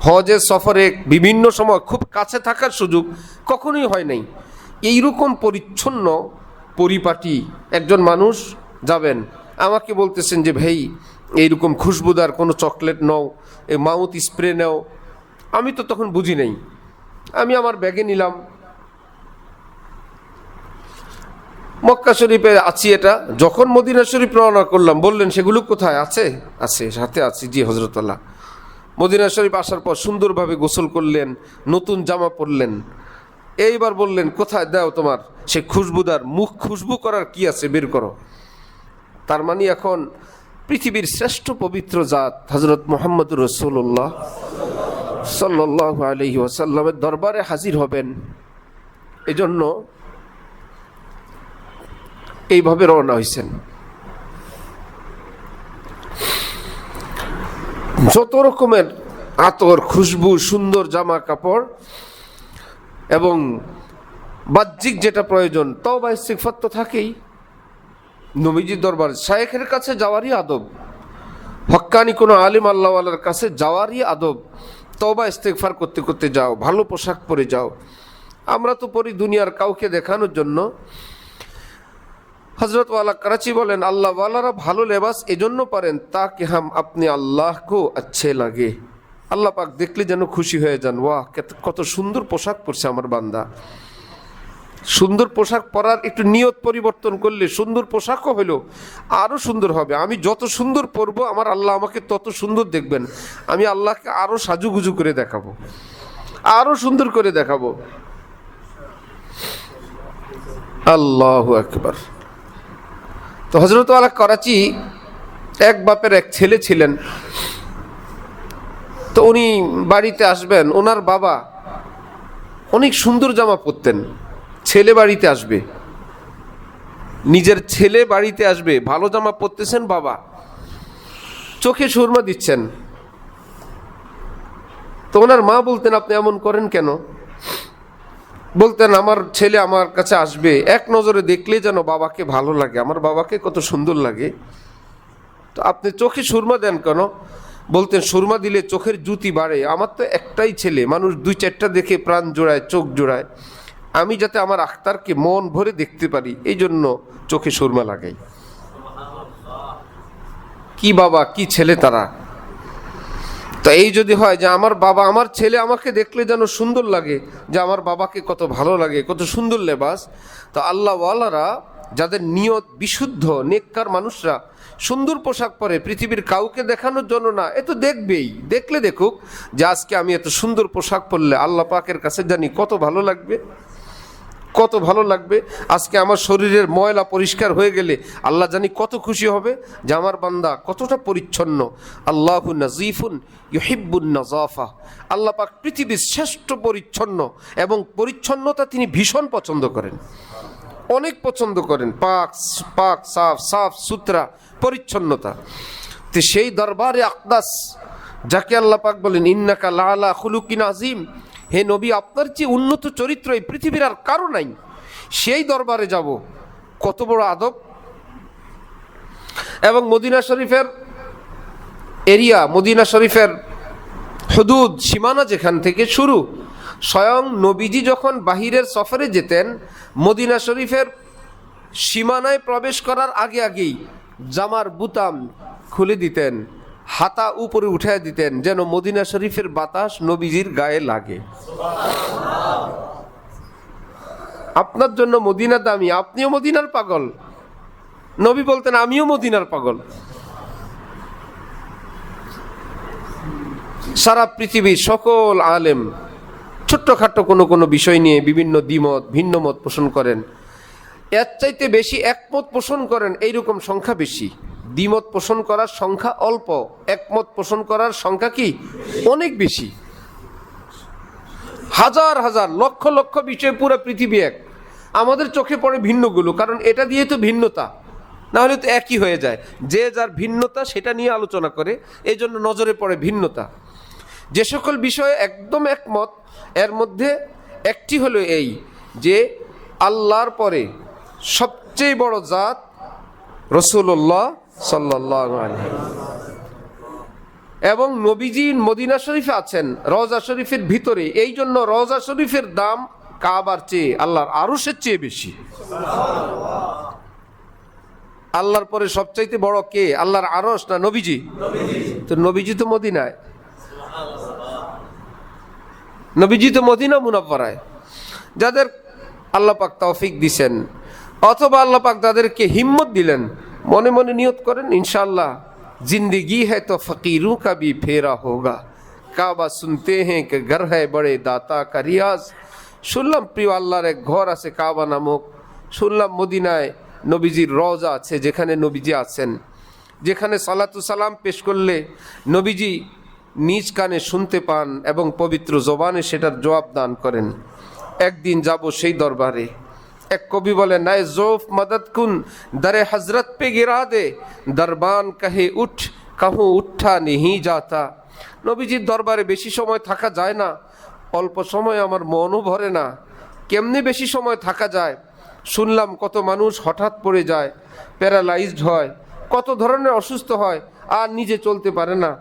হজের সফরে বিভিন্ন সময় খুব কাছে থাকার সুযোগ কখনোই হয় নাই। এইরকম পরিচ্ছন্ন পরিপাটি একজন মানুষ যাবেন, আমাকে বলতেছেন যে ভাই এইরকম খুশবুদার কোনো চকলেট নাও, এই মাউথ স্প্রে নাও। আমি তো তখন বুঝি নাই, আমি আমার ব্যাগে নিলাম। মক্কা শরীফে আছি, এটা যখন মদিনা শরীফ রওনা করলাম বললেন সেগুলো কোথায় আছে? আছে, সাথে আছে। জি হজরতাল্লাহ। মদিনা শরীফ আসার পর সুন্দরভাবে গোসল করলেন, নতুন জামা পরলেন। এইবার বললেন কোথায় দাও তোমার সে খুশবুদার, মুখ খুশবু করার কি আছে বের করো। তার মানে এখন পৃথিবীর শ্রেষ্ঠ পবিত্র জাত হজরত মুহাম্মদুর রাসূলুল্লাহ সাল্লাল্লাহু আলাইহি ওয়াসাল্লামের দরবারে হাজির হবেন। এজন্য এইভাবে রওনা হয়েছেন। যত রকমের আতর, খুশবু, সুন্দর জামা কাপড় এবং বাহ্যিক যেটা প্রয়োজন, তওবা ইস্তিগফার তো থাকেই। নবীজির দরবার শায়েখের কাছে যাওয়ারই আদব, হক্কানি কোনো আলিম আল্লাহওয়ালার কাছে যাওয়ারই আদব। তওবা ইস্তিগফার করতে করতে যাও, ভালো পোশাক পরে যাও। আমরা তো পরি দুনিয়ার কাউকে দেখানোর জন্য। হজরত ওয়ালা করাচি বলেন আল্লাহ ওয়ালারা ভালো লেবাস এজন্য পারেন তাকে হাম আপনি আল্লাহ কো আচ্ছে লাগে, আল্লাহ পাক দেখলে যেন খুশি হয়ে যান, ওয়াহ কত সুন্দর পোশাক পরছে আমার বান্দা। সুন্দর পোশাক পরার একটু নিয়ত পরিবর্তন করলে সুন্দর পোশাকও হলো আরও সুন্দর হবে। আমি যত সুন্দর পরবো আমার আল্লাহ আমাকে তত সুন্দর দেখবেন। আমি আল্লাহকে আরও সাজুগুজু করে দেখাবো, আরও সুন্দর করে দেখাবো। আল্লাহু আকবার। তো হজরত ওয়ালা করাচি এক বাপের এক ছেলে ছিলেন। তো উনি বাড়িতে আসবেন, ওনার বাবা অনেক সুন্দর জামা পরতেন। ছেলে বাড়িতে আসবে, নিজের ছেলে বাড়িতে আসবে, ভালো জামা পরতেছেন বাবা, চোখে সুরমা দিচ্ছেন। তো ওনার মা বলতেন আপনি এমন করেন কেন? বলতেন আমার ছেলে আমার কাছে আসবে, এক নজরে দেখলে যেন বাবাকে ভালো লাগে, আমার বাবাকে কত সুন্দর লাগে, তো আপনি চোখে সুরমা দেন কেন? বলতেন সুরমা দিলে চোখের জ্যোতি বাড়ে, আমার তো একটাই ছেলে, মানুষ দুই চারটা দেখে প্রাণ জোড়ায়, চোখ জোড়ায়, আমি যাতে আমার আখতারকে মন ভরে দেখতে পারি এই জন্য চোখে সুরমা লাগাই। কি বাবা কি ছেলে তারা! তো এই যদি হয় যে আমার বাবা আমার ছেলে আমাকে দেখলে যেন সুন্দর লাগে, যে আমার বাবাকে কত ভালো লাগে, কত সুন্দর লেবাস, তো আল্লাহ ওয়ালারা যাদের নিয়ত বিশুদ্ধ, নেককার মানুষরা সুন্দর পোশাক পরে পৃথিবীর কাউকে দেখানোর জন্য না, এ তো দেখবেই, দেখলে দেখুক যে আজকে আমি এত সুন্দর পোশাক পরলে আল্লাহ পাকের কাছে জানি কত ভালো লাগবে, কত ভালো লাগবে। আজকে আমার শরীরের ময়লা পরিষ্কার হয়ে গেলে আল্লাহ জানি কত খুশি হবে যে আমার বান্দা কতটা পরিচ্ছন্ন। আল্লাহু নাজিফুন ইউহিব্বুন নাজাফা। আল্লাহ পাক পৃথিবীর শ্রেষ্ঠ পরিচ্ছন্ন এবং পরিচ্ছন্নতা তিনি ভীষণ পছন্দ করেন, অনেক পছন্দ করেন, পাক পাক সাফ সাফ সুতরা পরিচ্ছন্নতা। তো সেই দরবারে আকদাস যাকে আল্লাহ পাক বলেন ইন্নাকা লাআলা খুলুকিন আযীম, হে নবী আপনার যে উন্নত চরিত্র এই পৃথিবীর আর কারো নাই, সেই দরবারে যাব, কত বড় আদব। এবং মদিনা শরীফের এরিয়া, মদিনা শরীফের হুদুদ সীমানা যেখান থেকে শুরু, স্বয়ং নবীজি যখন বাহিরের সফরে যেতেন মদিনা শরীফের সীমানায় প্রবেশ করার আগে আগেই জামার বুতাম খুলে দিতেন, হাতা উপরে উঠায় দিতেন যেন মদিনা শরীফের বাতাস নবীজির গায়ে লাগে। আপনার জন্য মদিনা দামি, আপনিও মদিনার পাগল। নবী বলতেন আমিও মদিনার পাগল। সারা পৃথিবীর সকল আলেম ছোট্টখাট্ট কোনো কোনো বিষয় নিয়ে বিভিন্ন দ্বিমত, ভিন্ন মত পোষণ করেন, এর চাইতে বেশি একমত পোষণ করেন এইরকম সংখ্যা বেশি। দ্বিমত পোষণ করার সংখ্যা অল্প, একমত পোষণ করার সংখ্যা কি অনেক বেশি। হাজার হাজার লক্ষ লক্ষ বিষয় পুরো পৃথিবী এক, আমাদের চোখে পড়ে ভিন্নগুলো, কারণ এটা দিয়ে তো ভিন্নতা, না হলে তো একই হয়ে যায়। যে যার ভিন্নতা সেটা নিয়ে আলোচনা করে, এই জন্য নজরে পড়ে ভিন্নতা। যে সকল বিষয়ে একদম একমত এর মধ্যে একটি হলো এই যে আল্লাহর পরে সবচেয়ে বড় জাত রাসূলুল্লাহ সাল্লাল্লাহু আলাইহি। এবং নবীজি মদিনা শরীফে আছেন, রওজা শরীফের ভিতরে। এই জন্য রওজা শরীফের দাম কাবার চেয়ে, আল্লাহর আরশের চেয়ে বেশি। আল্লাহর পরে সবচাইতে বড় কে? আল্লাহর আরশ না নবীজি? তো নবীজি তো মদিনায়, নবীজি তো মদিনা মুনাওয়ারায়। যাদের আল্লাহ পাক তৌফিক দিছেন, অথবা আল্লাহ পাক তাদেরকে হিম্মত দিলেন, মনে মনে নিয়ত করেন ইনশাআল্লাহ जिंदगी है तो फकीरों का भी फेरा होगा, काबा सुनते हैं कि घर है बड़े दाता का रियाज। শুনলাম প্রিয় আল্লাহর এক ঘর আছে কাবা নামক, শুনলাম মদিনায় নবীজির রওজা আছে, যেখানে নবীজি আছেন, যেখানে সালাতু সালাম পেশ করলে নবীজি নিজ কানে শুনতে পান এবং পবিত্র জবানে সেটার জবাব দান করেন। একদিন যাব সেই দরবারে। এক কবি বলে, নায়ে জোফ মদদ কুন দরে হজরত পে গিরা দে, দরবান কাহে উঠ কাহু উঠা নেহি যাতা। নবীজির দরবারে বেশি সময় থাকা যায় না, অল্প সময় আমার মনও ভরে না। কেমনি বেশি সময় থাকা যায়? শুনলাম কত মানুষ হঠাৎ পড়ে যায়, প্যারালাইজড হয়, কত ধরনের অসুস্থ হয়, আর নিজে চলতে পারে না।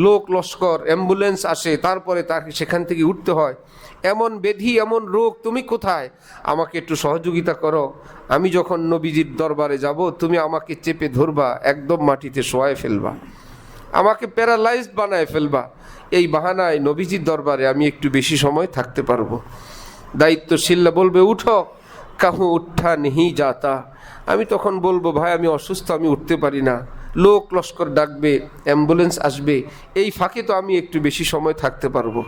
লোক লস্কর অ্যাম্বুলেন্স আসে, তারপরে তাকে সেখান থেকে উঠতে হয়। এমন ব্যাধি, এমন রোগ, তুমি কোথায়? আমাকে একটু সহযোগিতা করো। আমি যখন নবীজির দরবারে যাব, তুমি আমাকে চেপে ধরবা, একদম মাটিতে শোয়ায় ফেলবা, আমাকে প্যারালাইজড বানায় ফেলবা। এই বাহানায় নবীজির দরবারে আমি একটু বেশি সময় থাকতে পারবো। দায়িত্বশীলরা বলবে, উঠো, কাহু উঠা নেহি যাতা। আমি তখন বলবো, ভাই আমি অসুস্থ, আমি উঠতে পারি না। লোক লস্কর ডাকবে, অ্যাম্বুলেন্স আসবে, এই ফাঁকে তো আমি একটু বেশি সময় থাকতে পারবো।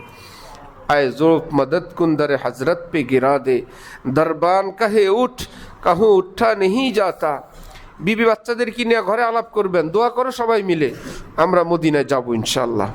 আয় জোফ মদদ কুন্দরে হজরত পে গিরা দে, দরবান কাহে উঠ কাহু উঠা নেহি যাতা। বিবি বাচ্চাদের কি নিয়ে ঘরে আলাপ করবেন, দোয়া করো সবাই মিলে, আমরা মদিনায় যাবো ইনশাআল্লাহ।